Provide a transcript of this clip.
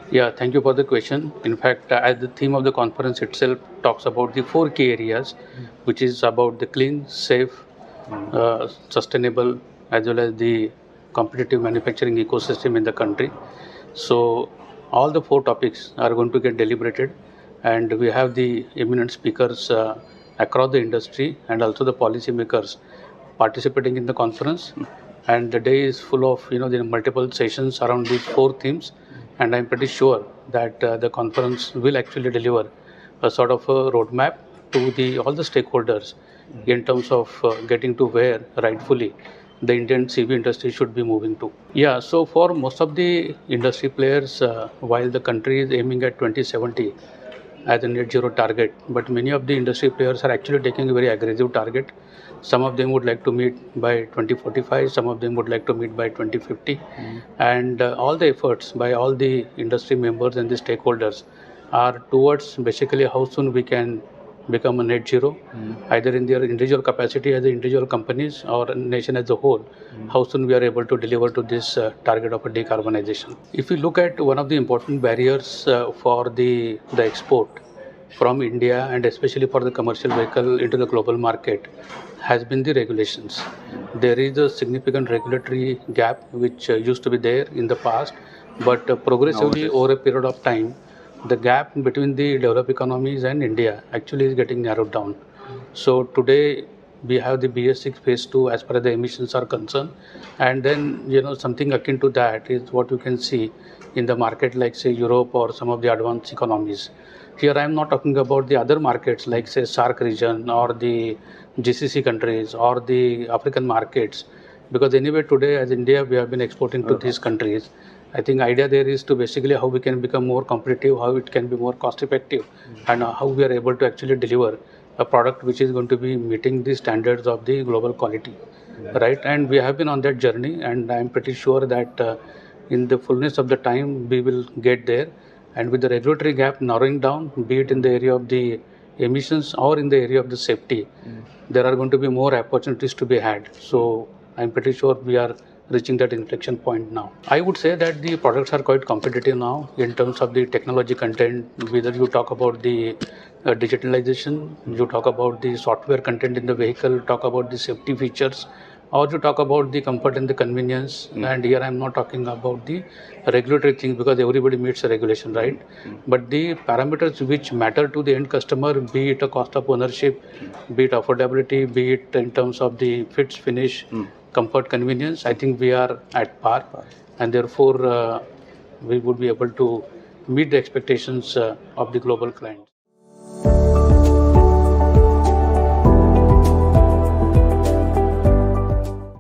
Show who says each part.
Speaker 1: Yeah, thank you for the question. In fact, as the theme of the conference itself talks about the four key areas, which is about the clean, safe, sustainable, as well as the competitive manufacturing ecosystem in the country. So, all the four topics are going to get deliberated, and we have the eminent speakers across the industry and also the policymakers participating in the conference. And the day is full of the multiple sessions around these four themes, and I'm pretty sure that the conference will actually deliver a sort of a roadmap to the all the stakeholders in terms of getting to where rightfully the Indian CV industry should be moving to. Yeah, so for most of the industry players, while the country is aiming at 2070 as a net zero target, but many of the industry players are actually taking a very aggressive target. Some of them would like to meet by 2045, some of them would like to meet by 2050, and all the efforts by all the industry members and the stakeholders are towards basically how soon we can become a net zero, either in their individual capacity as individual companies or nation as a whole, how soon we are able to deliver to this target of a decarbonization. If we look at one of the important barriers for the export from India and especially for the commercial vehicle into the global market has been the regulations. There is a significant regulatory gap which used to be there in the past, but progressively over a period of time, the gap between the developed economies and India actually is getting narrowed down. So today we have the BS6 Phase 2 as far as the emissions are concerned, and then something akin to that is what you can see in the market like say Europe or some of the advanced economies. Here I am not talking about the other markets like say SAARC region or the GCC countries or the African markets, because anyway today as India we have been exporting to these countries. I think idea there is to basically how we can become more competitive, how it can be more cost effective, and how we are able to actually deliver a product which is going to be meeting the standards of the global quality, right? And we have been on that journey, and I am pretty sure that in the fullness of the time we will get there. And with the regulatory gap narrowing down, be it in the area of the emissions or in the area of the safety, there are going to be more opportunities to be had. So I'm pretty sure we are reaching that inflection point now. I would say that the products are quite competitive now in terms of the technology content, whether you talk about the digitalization, you talk about the software content in the vehicle, talk about the safety features, or you talk about the comfort and the convenience. And here I'm not talking about the regulatory things because everybody meets a regulation, right? But the parameters which matter to the end customer, be it a cost of ownership, be it affordability, be it in terms of the fits, finish, comfort, convenience, I think we are at par, and therefore we would be able to meet the expectations of the global clients.